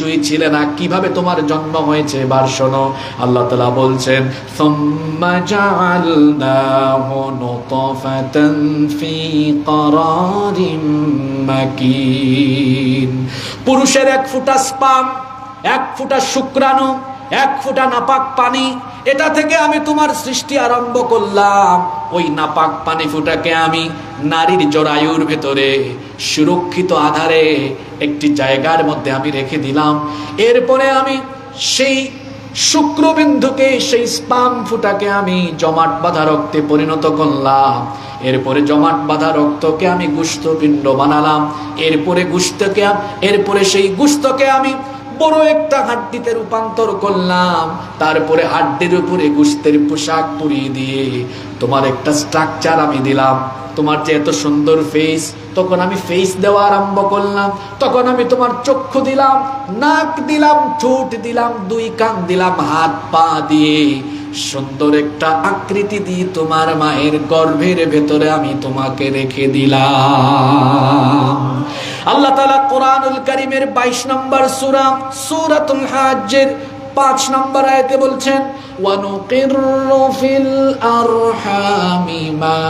কিছুই ছিলে না, কিভাবে তোমার জন্ম হয়েছে এবার শোনো। আল্লাহ তাআলা বলছেন সুম্মা জাআলনাহু নুতফাতান ফি ক্বারারিম মাকিন। পুরুষের এক ফোঁটা স্পাম, এক ফোঁটা শুক্রাণু, এক ফোঁটা নাপাক পানি, এটা থেকে আমি তোমার সৃষ্টি আরম্ভ করলাম। ওই নাপাক পানি ফোঁটাকে আমি নারীর জরায়ুর ভেতরে সুরক্ষিত আধারে একটি জায়গার মধ্যে আমি রেখে দিলাম। এরপরে আমি সেই শুক্রবিন্দুকে, সেই স্পাম ফোঁটাকে আমি জমাট বাঁধা রক্তে পরিণত করলাম। এরপরে জমাট বাঁধা রক্তকে আমি গোশতপিণ্ড বানালাম। এরপরে সেই গোশতকে আমি বড় একটা হাড্ডিতে রূপান্তর করলাম। তারপরে হাড্ডির উপরে গোশতের পোশাক পরিয়ে দিয়ে তোমার একটা স্ট্রাকচার আমি দিলাম। তোমার যে এত সুন্দর ফেস, তখন আমি ফেস দেওয়া আরম্ভ করলাম। তখন আমি তোমার চক্ষু দিলাম, নাক দিলাম, ঠোঁট দিলাম, দুই কান দিলাম, হাত পা দিয়ে সুন্দর একটা আকৃতি দিয়ে তোমার মায়ের গর্ভের ভেতরে আমি তোমাকে রেখে দিলাম। আল্লাহ তাআলা কোরআনুল কারীমের 22 নম্বর সূরা সূরাতুল হাজ্জের 5 নম্বর আয়াতে বলছেন ওয়ানুকিরু ফিল আরহামি মা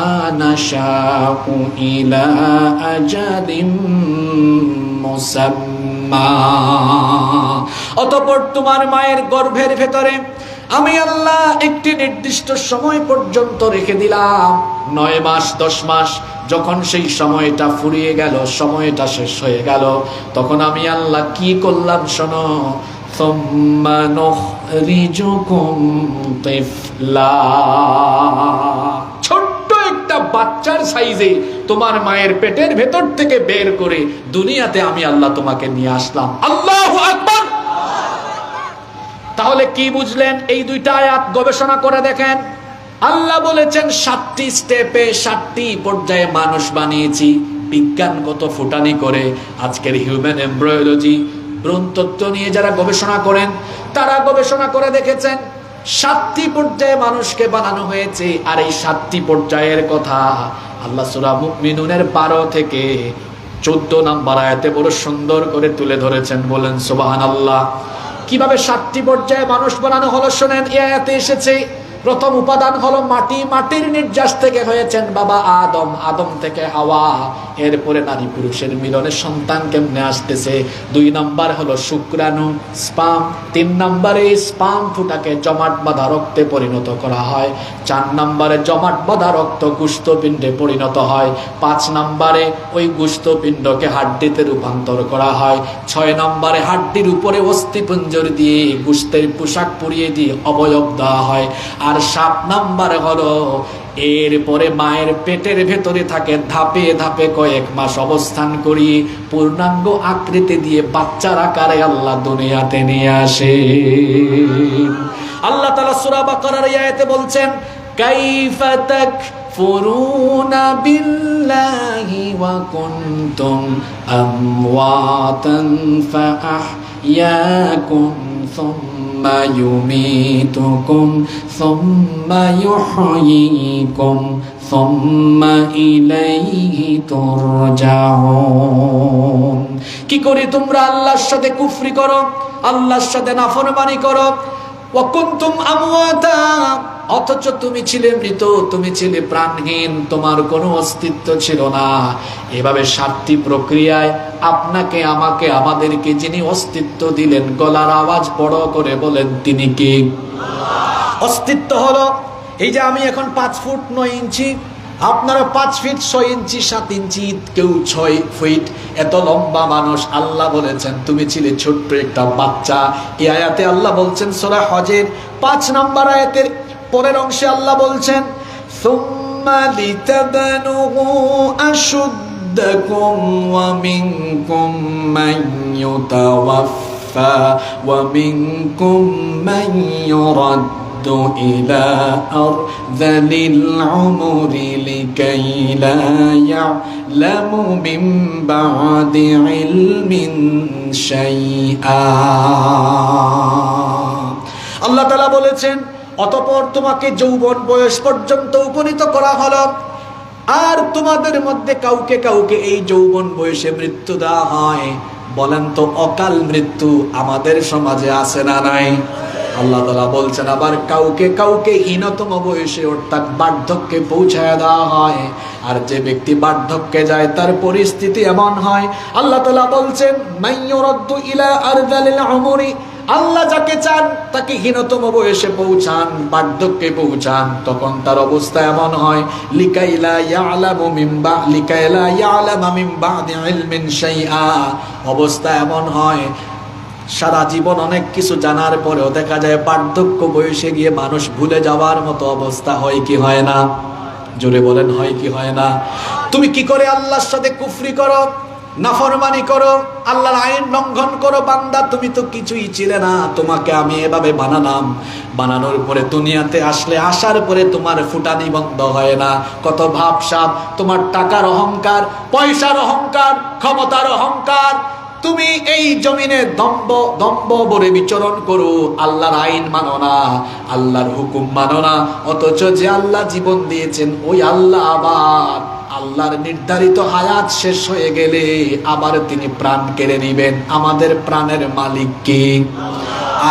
নাশাউ ইলা আজালিম মুসাম্মা। অতঃপর তোমার মায়ের গর্ভের ভেতরে আমি আল্লাহ একটি নির্দিষ্ট সময় পর্যন্ত রেখে দিলাম, 9 মাস 10 মাস। যখন সেই সময়টা ফুরিয়ে গেল, সময়টা শেষ হয়ে গেল, তখন আমি আল্লাহ কি করলাম শোনো। সুম্মা নুখরিজুকুম তিফলা, ছোট্ট একটা বাচ্চার সাইজে তোমার মায়ের পেটের ভেতর থেকে বের করে দুনিয়াতে আমি আল্লাহ তোমাকে নিয়ে আসলাম। আল্লাহু আকবার। তাহলে কি বুঝলেন? এই দুইটা আয়াত গবেষণা করে দেখেন। আল্লাহ বলেছেন 7টি স্টেপে 7টি পর্যায়ে মানুষ বানিয়েছি বিজ্ঞানগত ফুটানি করে। আজকের হিউম্যান এমব্রায়োলজি, ভ্রূণতত্ত্ব নিয়ে যারা গবেষণা করেন, তারা গবেষণা করে দেখেছেন 7টি পর্যায়ে মানুষকে বানানো হয়েছে। আর এই 7টি পর্যায়ের কথা আল্লাহ সূরা মুমিনুনের 12 থেকে 14 নম্বর আয়াতে বড় সুন্দর করে তুলে ধরেছেন। বলেন সুবহানাল্লাহ। কিভাবে 7টি পর্যায়ে মানুষ বানানো হলো শোনেন। এই আয়াতে এসেছে প্রথম উপাদান হলো মাটি, মাটির নির্যাস থেকে হয়েছেন বাবা আদম, আদম থেকে হাওয়া। এরপরে নারী পুরুষের মিলনে সন্তান কেমনে আসতেছে। 2 নাম্বার হলো শুক্রাণু, স্পাম। 3 নম্বরে স্পাম ফুটাকে জমাট বাঁধা রক্তে পরিণত করা হয়। 4 নম্বরে জমাট বাঁধা রক্ত গোশতপিণ্ডে পরিণত হয়। 5 নম্বরে ওই গোশতপিণ্ডকে হাড্ডিতে রূপান্তর করা হয়। 6 নম্বরে হাড্ডির উপরে অস্থিপঞ্জর দিয়ে গোশতের পোশাক পরিয়ে দিয়ে অবয়ব দেওয়া হয়। আর 7 নম্বরে হলো এরপরে মায়ের পেটের ভেতরে থাকে ধাপে ধাপে কয়েক মাস অবস্থান করি পূর্ণাঙ্গ আকৃতি দিয়ে বাচ্চার আকারে আল্লাহ দুনিয়াতে নিয়ে আসে। আল্লাহ তাআলা সূরা বাকারার আয়াতে বলছেন কাইফা তাকফুরুনা বিল্লাহি ওয়া কুনতুম আমওয়াতান ফাআহইয়াকুম সুম্মা ইউমীতুকুম সুম্মা ইউহয়ীকুম সুম্মা ইলাইহি তুরজাউন। কি করে তোমরা আল্লাহর সাথে কুফরি করো, আল্লাহর সাথে নাফরমানি করো। ওয়া কুনতুম আমওয়াতা, অথচ তুমি ছিলে মৃত, তুমি ছিলে প্রাণহীন, তোমার কোনো অস্তিত্ব ছিল না। এভাবে 7টি প্রক্রিয়ায় আপনাকে, আমাকে, আমাদেরকে যিনি অস্তিত্ব দিলেন, গলার আওয়াজ বড় করে বলেন তিনি কে? অস্তিত্ব হলো এই যে আমি এখন 5 ফুট 9 ইঞ্চি, আপনারা 5 ফিট 6 ইঞ্চি 7 ইঞ্চি, কেউ 6 ফিট, এত লম্বা মানুষ। আল্লাহ বলেছেন তুমি ছিলে ছোট্ট একটা বাচ্চা। এই আয়াতে আল্লাহ বলছেন সূরা হজের 5 নম্বর আয়াতের পরের অংশে আল্লাহ বলছেন সুম্মা লিতাবলুগু আশুদ্দাকুম ওয়া মিনকুম মান ইউতাওয়াফফা ওয়া মিনকুম মান ইউরাদ্দু ইলা আরযালিল উমরি লিকাই লা ইয়ালামু মিন বা'দি ইলমিন শাইআ। আল্লাহ তাআলা বলেছেন অতঃপর তোমাকে যৌবন বয়স পর্যন্ত উপনীত করা হলো, আর তোমাদের মধ্যে কাউকে কাউকে এই যৌবন বয়সে মৃত্যু দেওয়া হয়। বলেন তো অকাল মৃত্যু আমাদের সমাজে আছে না নাই? আল্লাহ তাআলা বলছেন আবার কাউকে কাউকে হীনতম বয়সে অর্থাৎ বার্ধক্যে পৌঁছায় দেওয়া হয়, আর যে ব্যক্তি বার্ধক্যে যায় তার পরিস্থিতি এমন হয়। আল্লাহ তাআলা বলছেন মাইয়ুরাদ্দু ইলা আরযালিল উমরি, আল্লাহ যাকে চান তাকে হীনতম বয়সে পৌঁছান, বার্ধক্যে পৌঁছান, তখন তার অবস্থা এমন হয় লিকাইলা ইয়ালামু মিন বাদি ইলমিন শাইআ, অবস্থা এমন হয় সারা জীবন অনেক কিছু জানার পরেও দেখা যায় বার্ধক্য বয়সে গিয়ে মানুষ ভুলে যাওয়ার মতো অবস্থা হয় কি হয় না? জোরে বলেন হয় কি হয় না? তুমি কি করে আল্লাহর সাথে কুফরি করো, নাফরমানি করো, আল্লাহর আইন লঙ্ঘন করো? বান্দা তুমি তো কিছুই ছিলে না, তোমাকে আমি এভাবে বানালাম, বানানোর পরে দুনিয়াতে আসলে আসার পরে তোমার ফুটানি বন্ধ হয় না, কত ভাবসাব, তোমার টাকার অহংকার, পয়সার অহংকার, ক্ষমতার অহংকার, তুমি এই জমিনে দম্ভ ভরে বিচরণ করো, আল্লাহর আইন মানো না, আল্লাহর হুকুম মানো না, অথচ যে আল্লাহ জীবন দিয়েছেন ওই আল্লাহ আবার আল্লাহর নির্ধারিত হায়াত শেষ হয়ে গেলে আবার তিনি প্রাণ কেড়ে নিবেন। আমাদের প্রাণের মালিক কে?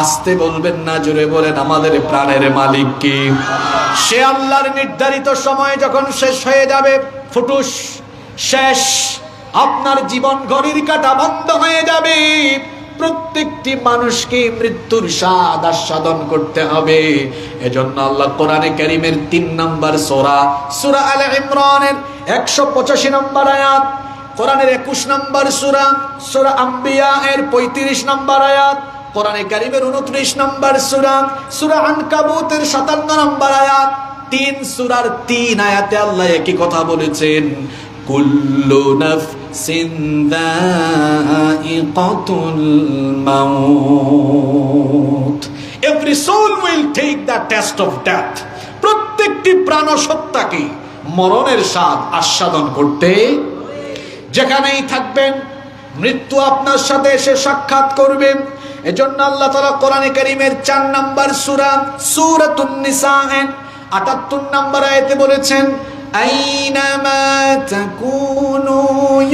আসতে বলবেন না, জোরে বলেন আমাদের প্রাণের মালিক কে? সে আল্লাহর নির্ধারিত সময় যখন শেষ হয়ে যাবে, ফুটুস শেষ, আপনার জীবন ঘড়ির কাঁটা বন্ধ হয়ে যাবে। প্রত্যেকটি মানুষকে মৃত্যুর স্বাদ আস্বাদন করতে হবে। এজন্য আল্লাহ কোরআনে কারীমের 3 নম্বর সূরা আলে ইমরানের 185 নম্বর আয়াত, কোরআনের 21 নম্বর সূরা আম্বিয়া এর 35 নম্বর আয়াত, কোরআনে কারীমের 29 নম্বর সূরা আনকাবুতের 57 নম্বর আয়াত, 3 সূরার 3 আয়াতে আল্লাহ একই কথা বলেছেন, কুল্লু নাফসিন যায়িকাতুল মাউত, every soul will take the test of death, প্রত্যেকটি প্রাণসত্তাকে মরণের স্বাদ আস্বাদন করতে, যেখানেই থাকবেন মৃত্যু আপনার সাথে এসে সাক্ষাৎ করবেন। এজন্য আল্লাহ তাআলা কোরআনে কারীমের 4 নম্বর সূরাতুন নিসা এর 78 নম্বর আয়াতে বলেছেন, আইনামা তাকুনু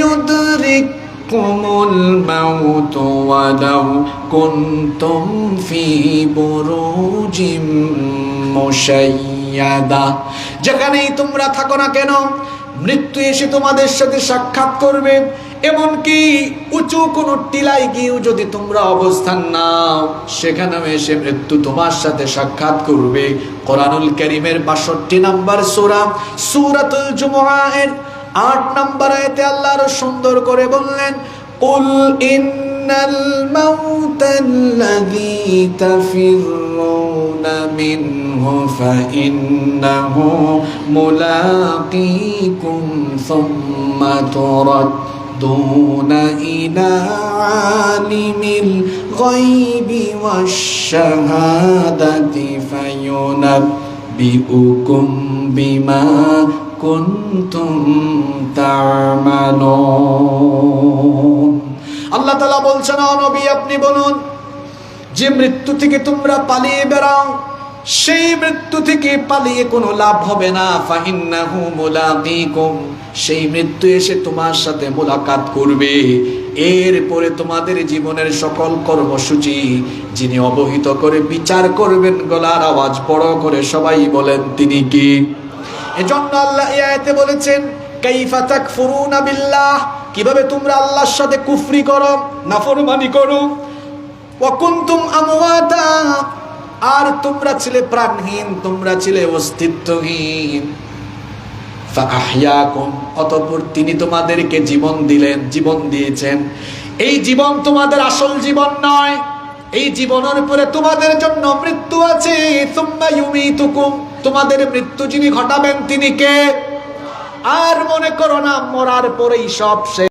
ইউদরিকুমুল মাউত ওয়ালাউ কুনতুম ফি বুরুজিম মুশাইয়াদা, যেখানেই তোমরা থাকো না কেন মৃত্যু এসে তোমাদের সাথে সাক্ষাৎ করবে। এমনকি উঁচু কোন টিলায় গিয়েও যদি তোমরা অবস্থান নাও, সেখানেও এসে মৃত্যু তোমার সাথে সাক্ষাৎ করবে। কোরআনুল কারীমের 62 নম্বর সূরাতুল জুমআ এর 8 নম্বর আয়াতে আল্লাহ আরো সুন্দর করে বললেন, কুল ইন্নাল মাউতাল্লাযী তাফিরুনা মিনহু ফাইন্নাহু মুলাকীকুম সুম্মা তুরাদ্দুনা ইলা আলিমিল গায়বি ওয়াশ শাহাদাতি ফায়ুনাব্বিউকুম বিমা কুনতুম তা'মালুন। আল্লাহ তাআলা বলছেন, ও নবী আপনি বলুন, যে মৃত্যু থেকে তোমরা পালিয়ে বেড়াও, সেই মৃত্যু থেকে পালিয়ে কোনো লাভ হবে না। ফাইন্নাহু মুলাকীকুম, সেই মৃত্যু এসে তোমার সাথে মোলাকাত করবে। এরপরে তোমাদের জীবনের সকল কর্মসূচি যিনি অবহিত করে বিচার করবেন। গলার আওয়াজ বড় করে সবাই বলেন তিনি কি? এজন্য আল্লাহ এই আয়াতে বলেছেন, কাইফা তাকফুরুনা বিল্লাহ, কিভাবে তোমরা আল্লাহর সাথে কুফরি করো, নাফরমানি করো। ওয়া কুনতুম আমওয়াতা, আর তোমরা ছিলে প্রাণহীন, তোমরা ছিলে অস্তিত্বহীন। ফাআহইয়াকুম, অতঃপর তিনি তোমাদেরকে জীবন দিলেন, জীবন দিয়েছেন। এই জীবন তোমাদের আসল জীবন নয়, এই জীবনের পরে তোমাদের জন্য মৃত্যু আছে। সুম্মা ইউমীতুকুম, তোমাদের মৃত্যু যিনি ঘটাবেন তিনি কে? আর মনে করো না মরার পরেই সব শেষ।